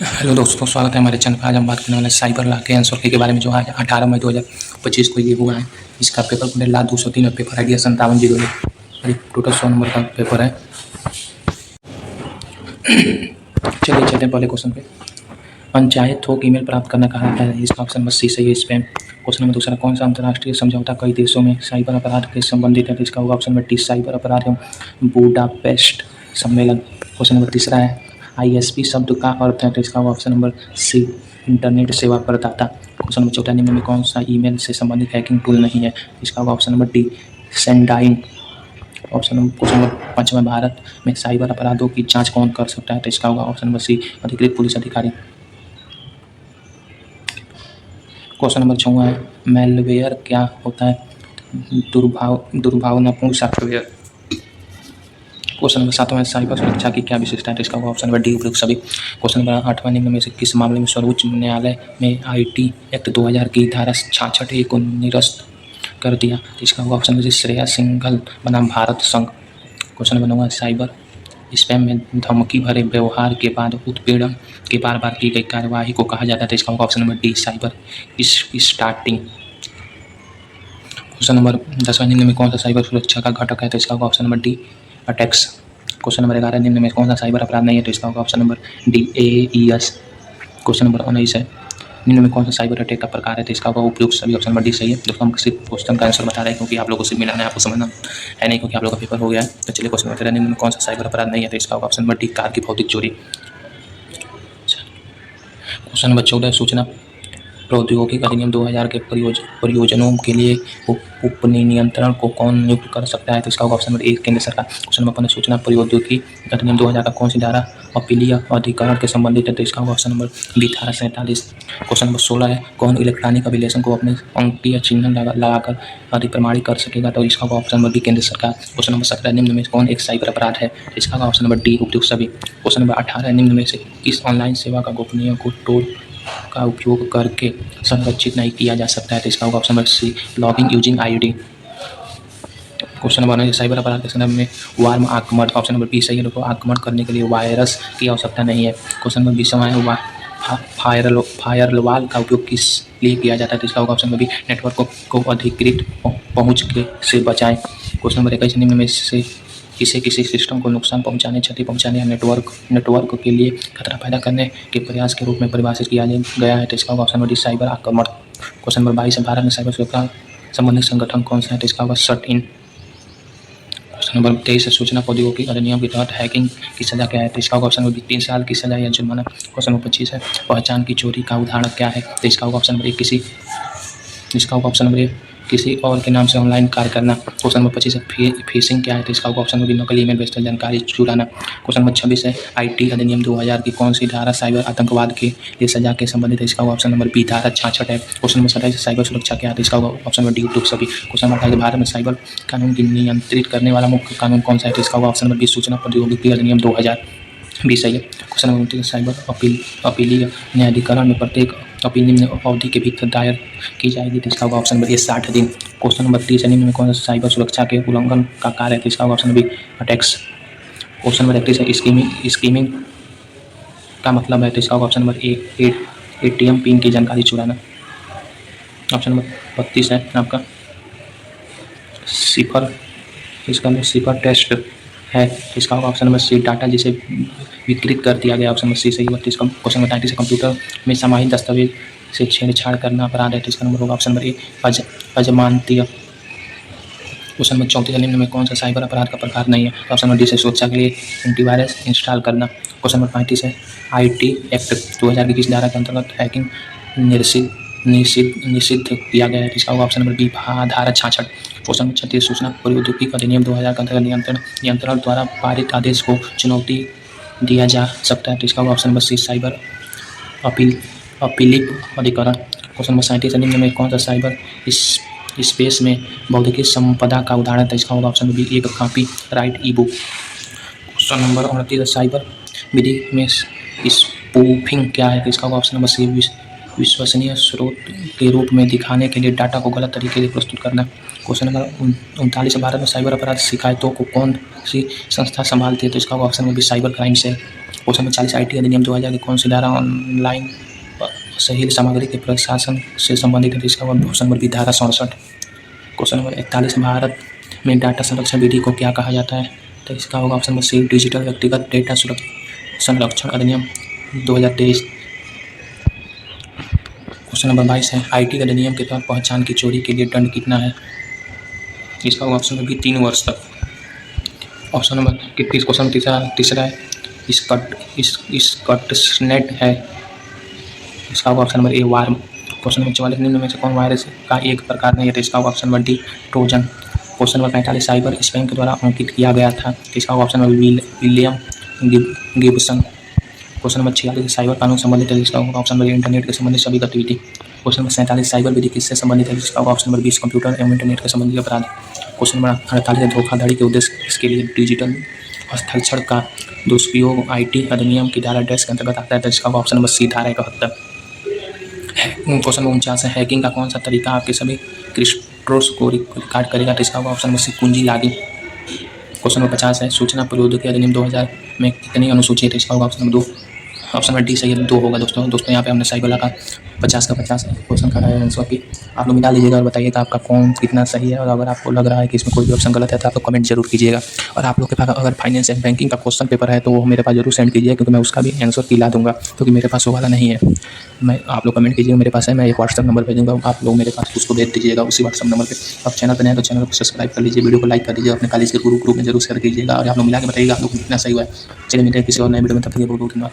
Hello दोस्तों, स्वागत है हमारे चैनल पर। आज हम बात करने वाले हैं साइबर लॉ के आंसर के बारे में, जो आज 18 मई 2025 को ये हुआ है। इसका पेपर कोड 203 और पेपर आईडी 5701 और टोटल 100 नंबर का पेपर है। चलिए चलते हैं पहले क्वेश्चन पे। अनचाहे थोक ईमेल प्राप्त करना कहा जाता है, इसका ऑप्शन नंबर सी सही है, स्पैम। क्वेश्चन नंबर दूसरा, कौन सा अंतर्राष्ट्रीय समझौता कई देशों में साइबर अपराध के संबंधित है, तो इसका होगा ऑप्शन नंबर डी, साइबर अपराध एवं बुडापेस्ट सम्मेलन। क्वेश्चन नंबर तीसरा है, ISP शब्द का अर्थ है, तो इसका होगा ऑप्शन नंबर सी, इंटरनेट सेवा प्रदाता। क्वेश्चन नंबर चौथा, निम्न में कौन सा ईमेल से संबंधित हैकिंग टूल नहीं है, इसका होगा ऑप्शन नंबर डी, सेंडाइन। क्वेश्चन नंबर पाँचवा, भारत में साइबर अपराधों की जांच कौन कर सकता है, तो इसका होगा ऑप्शन नंबर सी, अधिकृत पुलिस अधिकारी। क्वेश्चन नंबर छठवां है, मैलवेयर क्या होता है, दुर्भावनापूर्ण सॉफ्टवेयर। क्वेश्चन नंबर सातवां है, साइबर सुरक्षा की क्या विशेषता है, तो इसका होगा ऑप्शन नंबर डी, उपयुक्त सभी। क्वेश्चन नंबर आठवां, निम्न में से किस मामले में सर्वोच्च न्यायालय में IT एक्ट 2000 की धारा 66A को निरस्त कर दिया, तो इसका होगा option number C, Shreya Singhal बनाम भारत संघ। क्वेश्चन नंबर 9, साइबर स्पैम में धमकी भरे व्यवहार के बाद उत्पीड़न के बार बार की गई कार्यवाही को कहा जाता है, तो इसका होगा option number D, cyber starting. Question number 10, निम्न में कौन सा साइबर सुरक्षा का घटक है, तो इसका होगा option number D, attacks. Question number 11, निम्न में कौन सा साइबर अपराध नहीं है, तो इसका होगा option number D, AES। Question number 19 है, निम्न में कौन सा साइबर अटैक का प्रकार है, तो इसका होगा उपयुक्त सभी, ऑप्शन नंबर डी सही है। दोस्तों, हम सिर्फ क्वेश्चन का आंसर बता रहे हैं क्योंकि आप लोगों को सिर्फ मिलाना है, आपको समझना है नहीं, क्योंकि आप लोगों का पेपर हो गया है। तो चलिए क्वेश्चन नंबर 13, निम्न में कौन सा साइबर अपराध नहीं है, तो इसका होगा ऑप्शन नंबर डी, कार की भौतिक चोरी। क्वेश्चन नंबर 14, सूचना प्रौद्योगिकी अधिनियम 2000 के परियोजनाओं के लिए उपनियंत्रण को कौन नियुक्त कर सकता है, तो इसका होगा ऑप्शन नंबर ए, केंद्र सरकार। क्वेश्चन नंबर 15, सूचना प्रौद्योगिकी अधिनियम 2000 का कौन सी धारा अपीलीय अधिकरण के संबंधित है, तो इसका होगा ऑप्शन नंबर बी, धारा 47। क्वेश्चन नंबर 16 है, कौन इलेक्ट्रॉनिक अभिलेखन को अपने अंकीय चिन्ह लगाकर अधिप्रमाणित कर सकेगा, तो इसका होगा ऑप्शन नंबर बी, केंद्र सरकार। क्वेश्चन नंबर 17, निम्न में कौन एक साइबर अपराध है, तो इसका होगा ऑप्शन नंबर डी, उपयुक्त सभी। क्वेश्चन नंबर 18, निम्न में से किस ऑनलाइन सेवा का गोपनीय को टोल का उपयोग करके संरक्षित नहीं किया जा सकता है, तो इसका होगा option number C, logging using ID। Question number 19, cyber अपराध के संदर्भ में वार्म आक्रमण, ऑप्शन नंबर बी सही है। लोगों को आक्रमण करने के लिए वायरस की आवश्यकता नहीं है। क्वेश्चन नंबर 20 है, फायरवॉल का उपयोग किस लिए किया जाता है, तो इसका होगा ऑप्शन नंबर बी, नेटवर्क को अधिकृत पहुंच के से बचाएं। क्वेश्चन नंबर 21, निम्न में से किसी सिस्टम को नुकसान पहुंचाने, क्षति पहुंचाने या नेटवर्क के लिए खतरा पैदा करने के प्रयास के रूप में परिभाषित किया गया है, तो इसका होगा ऑप्शन नंबर डी, साइबर आक्रमण। क्वेश्चन नंबर 22, भारत में साइबर सुरक्षा संबंधित संगठन कौन सा है, तो इसका होगा SUTIN। क्वेश्चन नंबर 23, सूचना प्रौद्योगिकी अधिनियम के तहत हैकिंग की सजा क्या है, तो इसका होगा ऑप्शन नंबर 3 साल की सजा या जुर्माना। क्वेश्चन नंबर 25 है, पहचान की चोरी का उदाहरण क्या है, तो इसका होगा ऑप्शन नंबर ए, किसी और के नाम से ऑनलाइन कार्य करना। क्वेश्चन नंबर 25 है, फिशिंग क्या है, तो इसका होगा ऑप्शन नंबर बी, नकली ईमेल भेजकर जानकारी चुराना। क्वेश्चन नंबर 26 है, IT अधिनियम 2000 की कौन सी धारा साइबर आतंकवाद के लिए सजा के संबंधित है, इसका होगा ऑप्शन नंबर बी, धारा 66 है। क्वेश्चन नंबर 27, साइबर सुरक्षा क्या है, तो इसका होगा ऑप्शन नंबर डी, उपयुक्त सभी। क्वेश्चन नंबर 28, भारत में साइबर कानून की नियंत्रित करने वाला मुख्य कानून कौन सा है, तो इसका होगा ऑप्शन नंबर बी, सूचना प्रौद्योगिकी अधिनियम 2000 भी सही है। क्वेश्चन नंबर 29, साइबर अपीलीय न्यायाधिकरण में प्रत्येक अपील निम्न अवधि के भीतर दायर की जाएगी, तो इसका होगा ऑप्शन नंबर ए, 60 दिन। क्वेश्चन नंबर 30, निम्न में कौन सा साइबर सुरक्षा के उल्लंघन का कार्य है, तो इसका होगा option number B, attacks. Question number 31 है, स्कीमिंग का मतलब है, तो इसका होगा option number A, ATM pin की जानकारी चुराना। ऑप्शन नंबर 32 है आपका सिफर, इसका सिफर टेस्ट है, इसका होगा ऑप्शन नंबर सी, डाटा जिसे विकृत कर दिया गया, ऑप्शन नंबर सी सही। 32 क्वेश्चन नंबर 33 है, कंप्यूटर में समाहित दस्तावेज से छेड़छाड़ करना अपराध है, तो इसका नंबर होगा ऑप्शन नंबर ए, अजमानतीय। क्वेश्चन नंबर 34, निम्न में कौन सा साइबर अपराध का प्रकार नहीं है, तो ऑप्शन नंबर डी से सुरक्षा के लिए एंटीवायरस इंस्टॉल करना। क्वेश्चन नंबर 35 है, IT एक्ट 2000 की किस धारा के अंतर्गत हैकिंग निषिद्ध किया गया है, तो इसका होगा ऑप्शन नंबर बी, धारा 66। क्वेश्चन नंबर 36, सूचना प्रौद्योगिकी अधिनियम 2000 के अंतर्गत नियंत्रण द्वारा पारित आदेश को चुनौती दिया जा सकता है, तो इसका होगा ऑप्शन नंबर सी, साइबर अपीलिक अधिकरण। क्वेश्चन नंबर 37, निम्न में कौन सा साइबर स्पेस में बौद्धिक संपदा का उदाहरण है, तो इसका होगा ऑप्शन नंबर बी, एक copyright e book. Question number 29, cyber विधि में स्पूफिंग क्या है, तो इसका होगा ऑप्शन नंबर सी, विश्वसनीय स्रोत के रूप में दिखाने के लिए डाटा को गलत तरीके से प्रस्तुत करना। क्वेश्चन नंबर 39, भारत में साइबर अपराध शिकायतों को कौन सी संस्था संभालती है, तो इसका ऑप्शन में भी cyber crime cell. Question number 40 IT अधिनियम 2000 की कौन सी धारा ऑनलाइन सही सामग्री के प्रशासन से संबंधित है? इसका ऑप्शन नंबर बी धारा 67। क्वेश्चन नंबर 41 भारत में डाटा संरक्षण विधि को क्या कहा जाता है? तो इसका होगा ऑप्शन नंबर सी डिजिटल व्यक्तिगत डेटा संरक्षण अधिनियम 2023। क्वेश्चन नंबर 22 है IT अधिनियम के तहत पहचान की चोरी के लिए दंड कितना है? इसका होगा ऑप्शन नंबर बी 3 वर्ष तक। ऑप्शन नंबर 31 क्वेश्चन तीसरा है स्कटनेट है। इसका होगा option number a warm. Question number 44 निम्न में से कौन वायरस का एक प्रकार नहीं है? तो इसका होगा option number D Trojan. Question number 45 cyber spam के द्वारा अंकित किया गया था। इसका होगा option number William Gibson. Question number 46 cyber कानून संबंधित है। इसका होगा ऑप्शन नंबर इंटरनेट के संबंधित सभी गतिविधि। क्वेश्चन नंबर 47 साइबर विधि किससे संबंधित है? इसका होगा ऑप्शन नंबर 20 कंप्यूटर एवं इंटरनेट के संबंधित अपराध। क्वेश्चन नंबर 48 धोखाधड़ी के उद्देश्य इसके लिए डिजिटल हस्ताक्षर का दुरुपयोग IT अधिनियम की धारा डैश के अंतर्गत आता है। तो इसका होगा ऑप्शन नंबर सी धारा 71। क्वेश्चन नंबर 49 है हैकिंग का कौन सा तरीका आपके सभी क्रिप्टोस को रिकॉर्ड करेगा? तो इसका होगा ऑप्शन नंबर सी कुंजी लॉगिंग। क्वेश्चन नंबर 50 है सूचना प्रौद्योगिकी अधिनियम 2000 में कितनी अनुसूची है? तो इसका होगा option number 2। Option number D सही है 2 होगा दोस्तों यहाँ पे हमने सही बोला का 50 का 50 क्वेश्चन का आंसर की आप लोग मिला लीजिएगा और बताइएगा आपका कौन कितना सही है। और अगर आपको लग रहा है कि इसमें कोई भी ऑप्शन गलत है तो आप लोग कमेंट जरूर कीजिएगा। और आप लोग के पास अगर फाइनेंस एंड बैंकिंग का क्वेश्चन पेपर है तो वो मेरे पास जरूर सेंड कीजिए, क्योंकि मैं उसका भी आंसर की ला दूंगा, क्योंकि मेरे पास वो वाला नहीं है। मैं आप लोग कमेंट कीजिएगा, मेरे पास है, मैं एक व्हाट्सअप नंबर भेजूँगा, आप लोग मेरे पास उसको भेज दीजिएगा उसी व्हाट्सअप नंबर पर। आप चैनल पर नए तो चैनल को सब्सक्राइब कर लीजिए, वीडियो को लाइक कर दीजिए, अपने कॉलेज के ग्रुप में जरूर शेयर कीजिएगा और आप लोग मिला के बताइएगा आप लोग कितना सही हुआ है। चलिए मिलते हैं किसी और नए वीडियो में, तब तक बहुत बहुत धन्यवाद।